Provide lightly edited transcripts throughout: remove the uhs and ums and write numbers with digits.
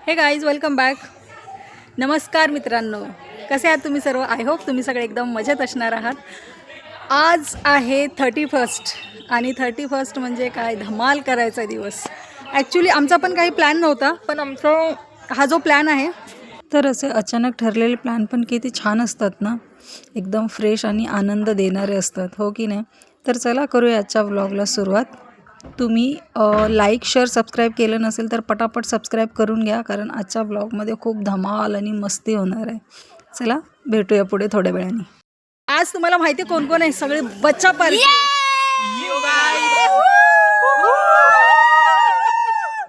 हे guys, welcome back. नमस्कार मित्रांनो, कसे आहात तुम्ही सर्व? आय होप तुम्ही सगळे एकदम मजेत असणार आहात. आज आहे 31 आणि 31 म्हणजे काय, धमाल करायचा दिवस. ॲक्च्युली आमचा पण काही प्लॅन नव्हता, पण आमचा हा जो प्लॅन आहे तर असे अचानक ठरलेले प्लॅन पण किती छान असतात ना, एकदम फ्रेश आणि आनंद देणारे असतात, हो की नाही? तर चला करूया आजच्या व्लॉगला सुरुवात. तुम्ही लाईक शेअर सबस्क्राईब केलं नसेल तर पटापट सबस्क्राईब करून घ्या, कारण आजच्या ब्लॉगमध्ये खूप धमाल आणि मस्ती होणार आहे. चला भेटूया पुढे थोड्या वेळाने. आज तुम्हाला माहिती आहे कोण कोण आहे? सगळे बच्चा पार्टी.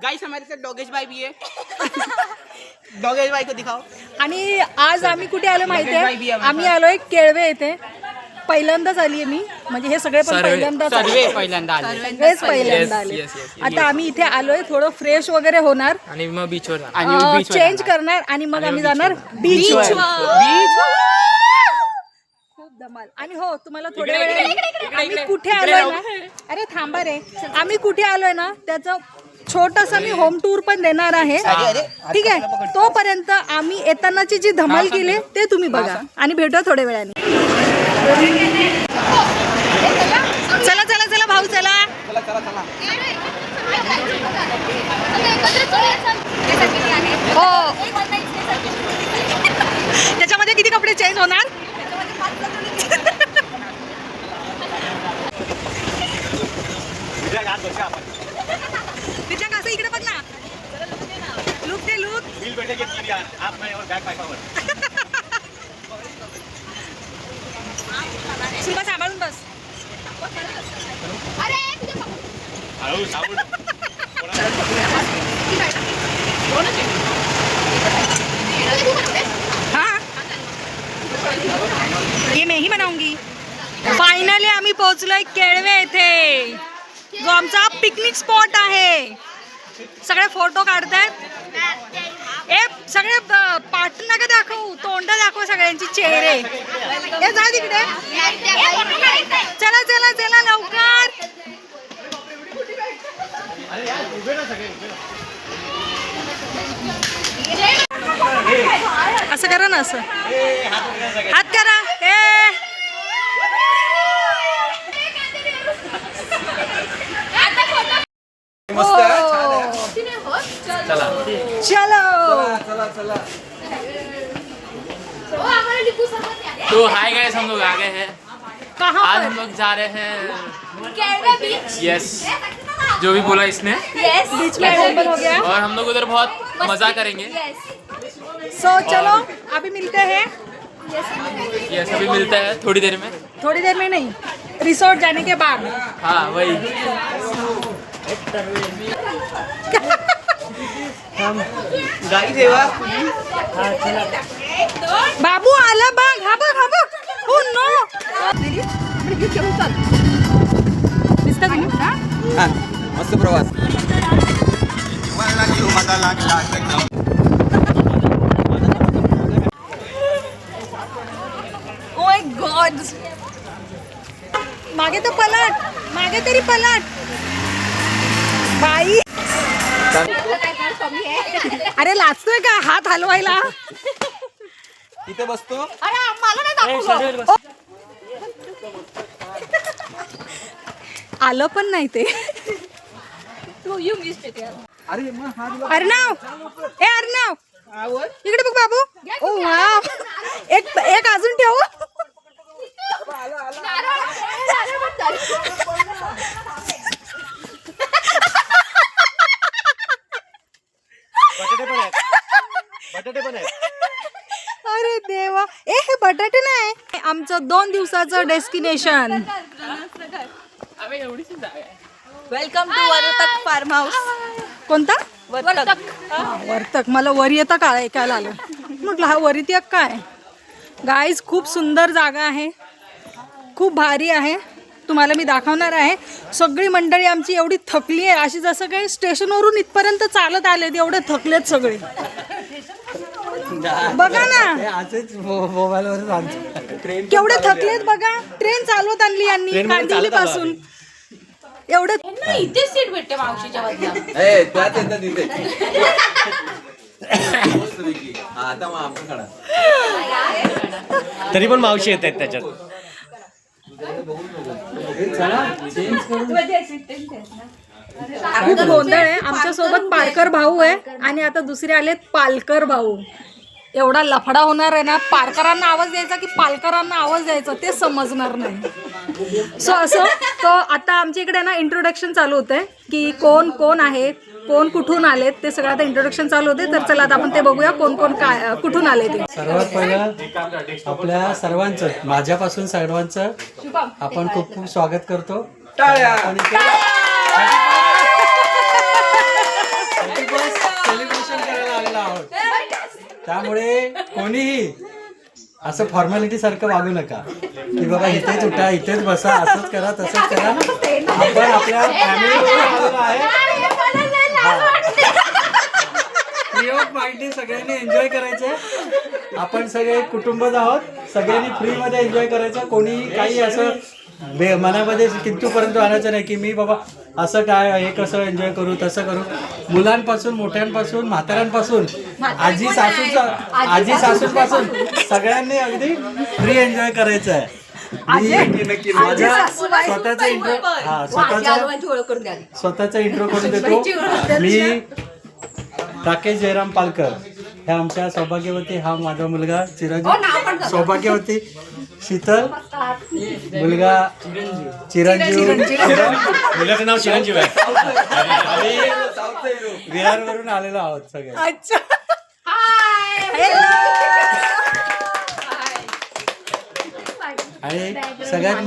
गाइस हमारे साथ डॉगेश भाई भी है. डॉगेश भाई को दिखाओ. आणि आज आम्ही कुठे आलो माहिती आहे? आम्ही आलोय केळवे येथे. पहिल्यांदाच आली आहे मी, म्हणजे हे सगळे पण पहिल्यांदाच आले. सगळेच पहिल्यांदा आले. आता आम्ही इथे आलोय, थोडं फ्रेश वगैरे होणार आणि मग बीचवर चेंज करणार आणि मग आम्ही जाणार बीचवर. खूप धमाल. आणि हो, तुम्हाला थोड्या वेळाने आम्ही कुठे आलोय ना, अरे थांबा रे, आम्ही कुठे आलोय ना त्याचं छोटासा मी होम टूर पण देणार आहे, ठीक आहे? तोपर्यंत आम्ही येतानाची जी धमाल केली ते तुम्ही बघा आणि भेटूया थोड्या वेळाने. चला चला चला भाऊ, चला. हो, त्याच्यामध्ये किती कपडे चेंज होणार? तिच्या कसं इकडे बघ ना, लुक दे लुक. सुलभा सांभाळून बस. हाँ, ये मैं ही बनाऊंगी. फायनली आम्ही पोहोचलोय केळवे येथे, जो आमचा पिकनिक स्पॉट आहे. सगळे फोटो काढतायत. ए सगळे पाठ नका दाखवू, तोंड दाखव सगळ्यांची, चेहरे. ए जा तिकडे. चला चला चला लवकर. असं करा ना, असं हात करा. चलो. तो हाय गाइस, हम लोग आ गए हैं. कहाँ आज पर? हम लोग जा रहे हैं यस, जो भी बोला इसने. बीच में ओपन हो गया और हम लोग उधर बहुत मजा करेंगे. सो चलो अभी मिलते हैं. यस, अभी मिलता है थोड़ी देर में. थोड़ी देर में नहीं, रिसोर्ट जाने के बाद. हाँ वही. बाबू आला बघ. हा बघ, हा बघ. हो नो, दिसतं तुम्ही ना? मस्त प्रवास. ओ माय गॉड, मागे तर पलट, मागे तरी पलट बाई. अरे लाजतोय का हात हलवायला? इथे बसतो. अरे मला नाही दाखवलं. आलं पण नाही ते. अरे मग हा अर्णव, ए अर्णव, इकडे बघ बाबू. ओ वाव, एक अजून ठेवू. बटाटे पण आहेत. अरे देवा, ए हे बटाटे नाही. आमचं 2 दिवसाचं destination. Welcome to Vartak farm house. कोणता? वर्तक. वर्तक. मला वरियतक ऐकायला आलं, म्हटलं हा वरियतक काय. गाईज, खूप सुंदर जागा आहे, खूप भारी आहे. तुम्हाला मी दाखवणार आहे. सगळी मंडळी आमची एवढी थकली आहे, अशी जसं काही स्टेशनवरून इथपर्यंत चालत आले, एवढे थकलेत सगळे. बघा ना मोबाईलवर केवढे थकलेत बघा. ट्रेन चालवत आणली यांनी कांदिवली पासून. एवढं इथे सीट भेटते मावशीच्या बदला. त्याच येतात इथे. आता मग आमचं काढा. तरी पण मावशी येत आहेत त्याच्यात. खूप गोंधळ आहे. आमच्यासोबत पारकर भाऊ आहे आणि आता दुसरे आलेत पालकर भाऊ. एवढा लफडा होणार आहे ना, पारकरांना आवाज द्यायचा की पालकरांना आवाज द्यायचा ते समजणार नाही. सो असं तो आता आमच्या इकडे ना इंट्रोडक्शन चालू होतं आहे की कोण कोण आहे, कोण कुठून आलेत, ते सगळं आता इंट्रोडक्शन चालू होते. तर चला आता आपण ते बघूया कोण कोण काय कुठून आले ते. सर्वात पहिलं आपल्या सर्वांचं, माझ्यापासून सर्वांचं आपण खूप खूप स्वागत करतो. आपण सेलिब्रेशन करायला आलेलो आहोत. त्यामुळे कोणीही असं फॉर्मॅलिटी सारखं वागू नका की बाबा इथेच उठा, इथेच बसा, असंच करा, तसंच करा. आपण आपल्या फॅमिली आलेलो आहे. फ्री ऑफ माइंडने सगळ्यांनी एन्जॉय करायचं. आपण सगळे कुटुंबच आहोत, सगळ्यांनी फ्रीमध्ये एन्जॉय करायचं. कोणी काही असं मनामध्ये किंतूपर्यंत आणायचं नाही की मी बाबा असं काय, हे कसं एन्जॉय करू, तसं करू. मुलांपासून, मोठ्यांपासून, म्हाताऱ्यांपासून, आजी सासूंपासून सगळ्यांनी अगदी फ्री एन्जॉय करायचं आहे. माझ्या स्वतःचा इंट्रो स्वतःचा इंट्रो करून देतो. मी राकेश जयराम पालकर, ह्या आमच्या सौभाग्यवती, हा माझा मुलगा चिरंजीव, सौभाग्यवती शीतल, मुलगा चिरंजीव, मुलाचं नाव चिरंजीव आहे. आणि विहारवरून आलेलो आहोत सगळे. अच्छा, आणि सगळ्यात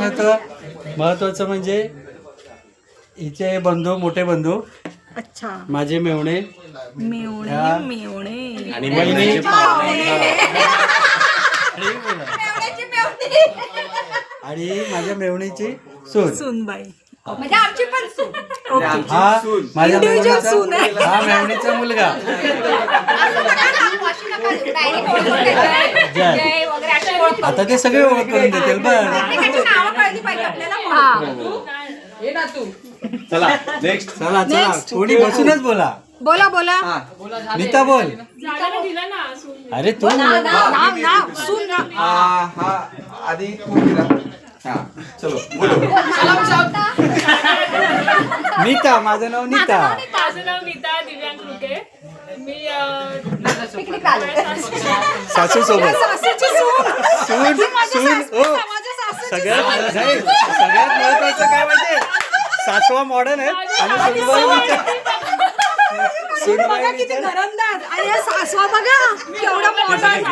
महत्वाचं म्हणजे हिचे बंधू, मोठे बंधू, अच्छा, माझे मेवणे, मेवणे मेवणे आणि वहिनी, आणि माझ्या मेवणीची सून, सुनबाई. म्हणजे आमची पण सून. हा माझ्या Individual सून आहे. मेवणीचा, हा मेवणीचा मुलगा. आता ते सगळे ओळख करून देतील. बरं, चला नेक्स्ट. चला चला, कोणी बसूनच बोला. बोला बोला. नीता बोल. अरे तू नाव सून ना. हा आधी तू दिला. हा चलो बोलो. नीता, माझं नाव नीता. माझं नाव नीता दिव्यांग रुके. मी सासू सोबत सासूची सून. सून सून ओ माझ्या सासूची सगळ्यात नाही, सगळ्यात महत्वाचं काय माहितीये, सासवा मॉडर्न आहे आणि बघा किती घरंदाज आणि या सासवा बघा केवढा मॉडर्न.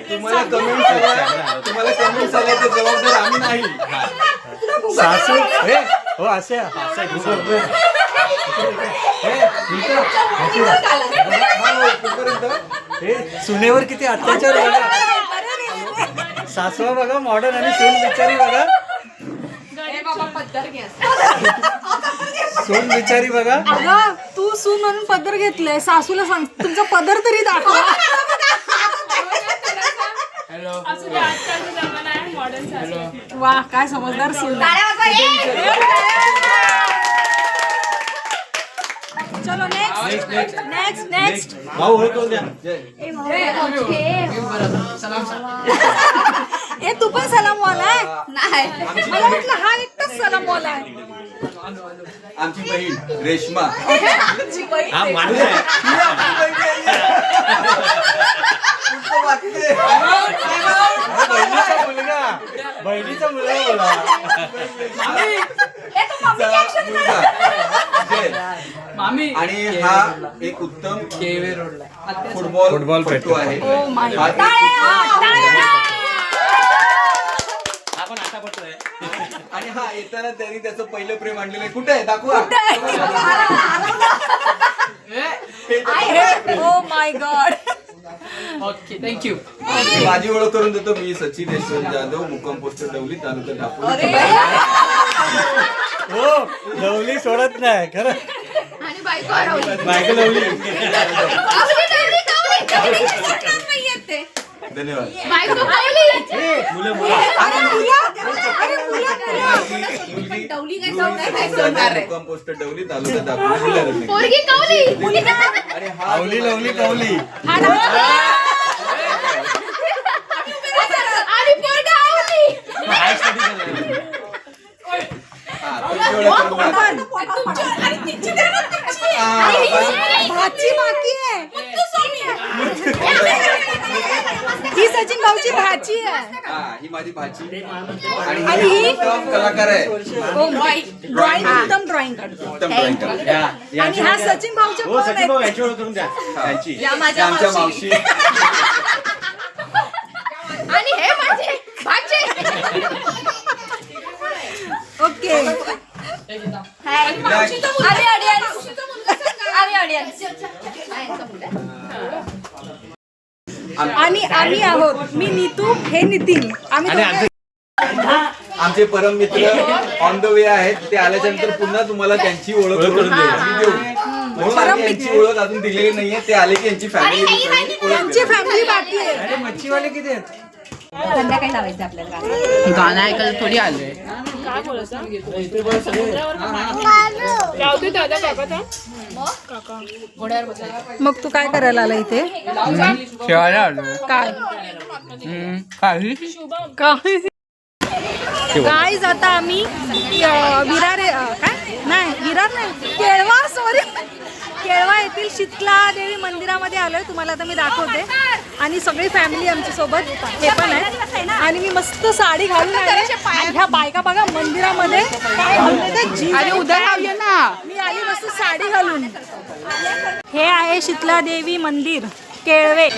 तुम्हाला कमेंट्स आल्या ते जबाबदार आम्ही नाही. सासू हे हो असे हे सुनेवर किती अत्याचार बघा. सासवा बघा मॉडर्न आणि सून बिचारी बघा, सून बिचारी बघा. अगं तू सून म्हणून पदर घेतलंय, सासूला सांग तुमचा पदर तरी दाखवा. असं ते आजकालचा जमाना आहे मॉडर्न सासू. वा काय समजदार सून. चलो नेक्स्ट नेक्स्ट नेक्स्ट. भाऊ ओळखून द्या. ए तू पण सलाम वाला आहे. मला वाटलं हा एकटाच सलाम वाला आहे. आमची बहीण रेश्मा. हा माणूस आहे. बहिणीचा मुलगा, बहिणीचा मुलगा बोला. मुलगा जय. आणि हा एक उत्तम फुटबॉलपटू आहे. ओ माय हा गॉड. हा पण आता पडतोय. आणि हा येताना त्यांनी त्याचं पहिलं प्रेम आणलेलं आहे. कुठे आहे दाखवा. Oh my God. Okay thank you. माझी ओळख करून देतो. मी सचिन यशवंत जाधव, मुक्काम पोस्ट डवली, तालुका दापोली. हो लवली सोडत नाही खरं. बायको लवली. धन्यवाद. मुक्काम पोस्ट डवली, तालुका दापोली, जिल्हा रत्नागिरी. आणि हा लवली लवली कवली. वेळा करून द्या. भाची बाकी आहे. ही सचिन भाऊची भाची आहे. हा, ही माझी भाची आणि आणि ही ही? उत्तम कलाकार आहे. ड्रॉइंग उत्तम ड्रॉइंग काढतो. उत्तम ड्रॉइंग करते. आणि हा सचिन भाऊच्या हो कोण सचिन आहेत? भाऊ यांची ओळख करून द्या त्यांची ही आमच्या मावशी आणि हे माझे भाचे. ओके. अरे ऑडियन्स. अरे ऑडियन्स. आणि आम्ही आहोत, मी नीतू, हे नितीन. आम्ही आणि दोघे- आमचे परम मित्र ऑन द वे आहेत. ते आल्याच्या नंतर पुन्हा तुम्हाला त्यांची ओळख करून देऊ. म्हणून आम्ही यांची ओळख अजून दिलेली नाहीये. ते आले की यांची फॅमिली यांची फॅमिली बाकी आहे. अरे मच्छीवाले किती आहेत? संध्याकाळी लावायचं आपल्याला. गाणं ऐकायला थोडी आलोय. लावते दादा काका मग तू काय करायला आला इथे? शेवायला आलोय. काय काही काय गाईज आता आम्ही विरार काय नाही विरार नाही केळवा सॉरी केळवा येथील शीतला देवी मंदिरामध्ये आलोय. तुम्हाला आता मी दाखवते. आणि सगळी फॅमिली आमच्या सोबत हे पण आहे. आणि मी मस्त साडी घालून आले. आणि ह्या बायका बघा मंदिरामध्ये काय घालून येतात, जीन्स अरे उद्या लावूया ना. मी आली मस्त साडी घालून. हे आहे शीतला देवी मंदिर केळवे.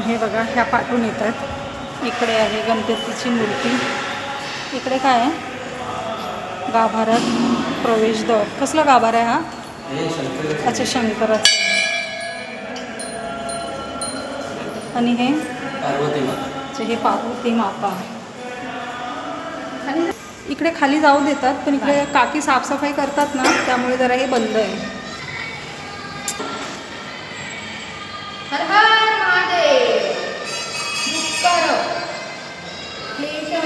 हे बघा ह्या पाठून येतात. इकडे आहे गणपतीची मूर्ती. इकडे काय आहे? गाभाऱ्यात प्रवेशद्वार. कसला गाभार आहे हा? अच्छा शंकराचं. आणि हे अच्छा, हे पार्वती माता. इकडे खाली जाऊ देतात पण इकडे काकी साफसफाई करतात ना, त्यामुळे जरा हे बंद आहे. हर हर महादेव. दुःखहर, क्लेशहर,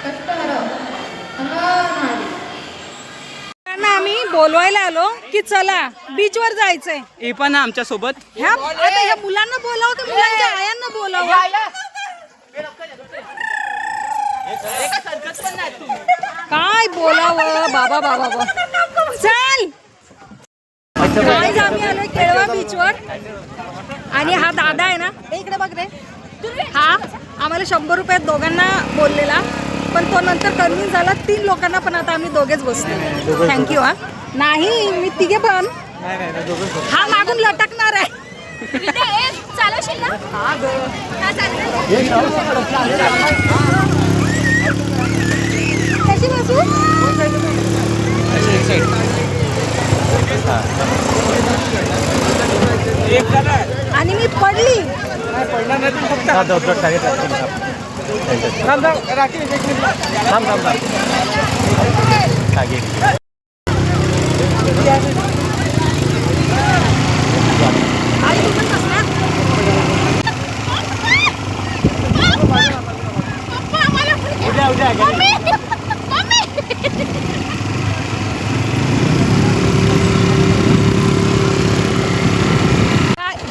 कष्टहर. हर हर महादेव. त्यांना आम्ही बोलवायला आलो की चला बीचवर जायचंय. हे पण आमच्या सोबत. आता ह्या मुलांना बोलावं की मुलांच्या आयांना बोलावं? काय बोलावं बाबा बाबा बाबा. चल गाईज आम्ही आलोय केळवा बीचवर. आणि हा दादा आहे ना, ए इकडे बघ रे, हा आम्हाला 100 रुपयात दोघांना बोललेला, पण तो नंतर कन्व्हिन्स झाला 3 लोकांना. पण आता आम्ही दोघेच बसतो. थँक्यू. हा नाही मी तिघे पण. हा मागून लटकणार आहे. चालवशील ना? कशी बसू? आणि मी पडली. आई तू पण बस ना.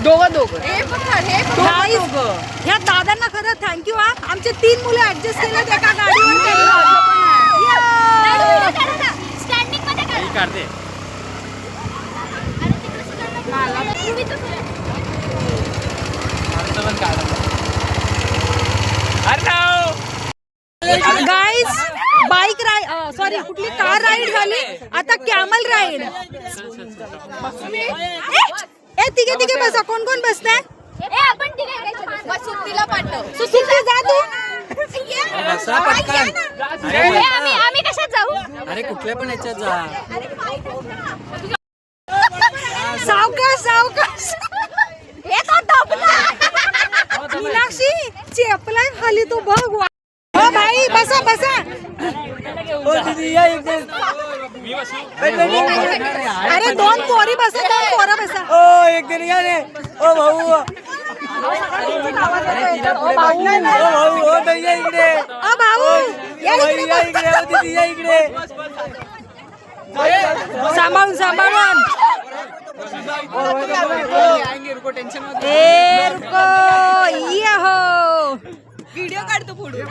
दोघं Guys, ह्या दादांना खरं थँक्यू. हा आमचे 3 मुलं ऍडजस्ट केलेत एका गाडीवर. स्टँडिंग मध्ये करा. काढते गाईज बाईक राईड सॉरी कुठली कार राईड झाली. आता कॅमल राईड. ए तिघे तिघे बसा. कोण कोण बसताय? ए आपण तिघे बस सुट्टीला पाठव. सुट्टी जा तू. आम्ही कशात जाऊ? अरे कुठल्या पण याच्यात जा. सावकाश सावकाश. मीनाक्षी चेपलाय खाली तू बघ. हो भाई बसा बसा. अरे 2 पोरी बसा. 2 पोरं बसा. ओ एक दिन या रे. ओ भाऊ भाऊ ओ भाऊ ओ दैया इकडे. भाऊ या इकडे. सांभाळून सांभाळून ए रुको ये हो व्हिडिओ काढतो पुढे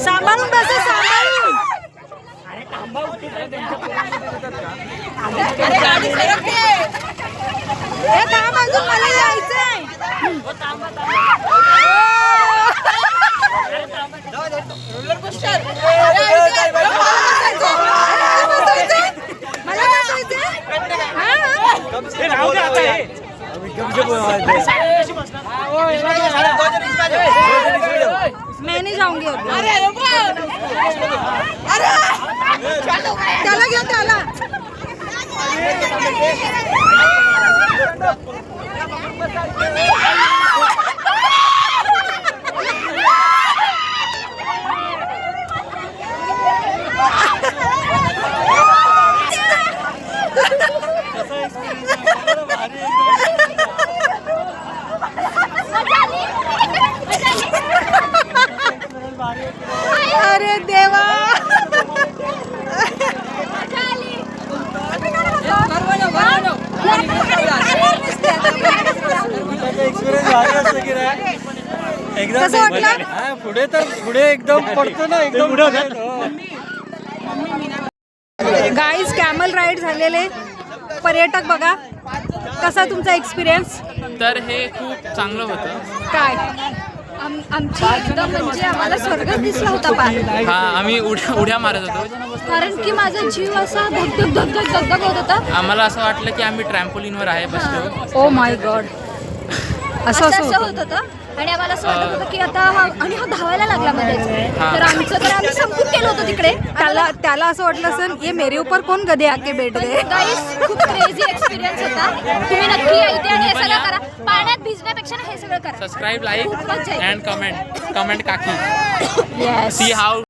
सांभाळून बस सांभाळून ए थांब अजून मला यायचंय मला मैं नहीं जाऊंगी त्याला घेऊन त्याला अरे देवा एक्सपिरियन्स भारी असतं की नाही एकदम कसं वाटलं? हा, पुढे एकदम पडतो ना एकदम गाईज कॅमल राईड झालेले पर्यटक बघा कसा तुमचा एक्सपिरियन्स तर हे खूप चांगलं होतं. काय आमची एकदम म्हणजे आम्हाला स्वर्गच दिसला होता पार हा आम्ही उड्या मारत होतो. कारण की माझा जीव असा धगधग धगधग धगधग होत होता. आम्हाला असं वाटलं की आम्ही ट्रॅम्पोलिनवर आहे बसलो. ओ माय गॉड असं असं होतं होत होतं आणि आम्हाला असं वाटत होतं की आता हा धावायला लागला मध्येच. तर आम्ही संपून गेलो होतो तिकडे. त्याला असं वाटलं असेल ये मेरे ऊपर कोण गधे आके बैठ गए गाईस खूप क्रेझी एक्सपिरियन्स होता. तुम्ही नक्की या इथे आणि हे सगळं करा. पाण्यात भिजण्यापेक्षा ना हे सगळं करा. सबस्क्राईब, लाईक खूप मजा येते. अँड कमेंट काकी. Yes see how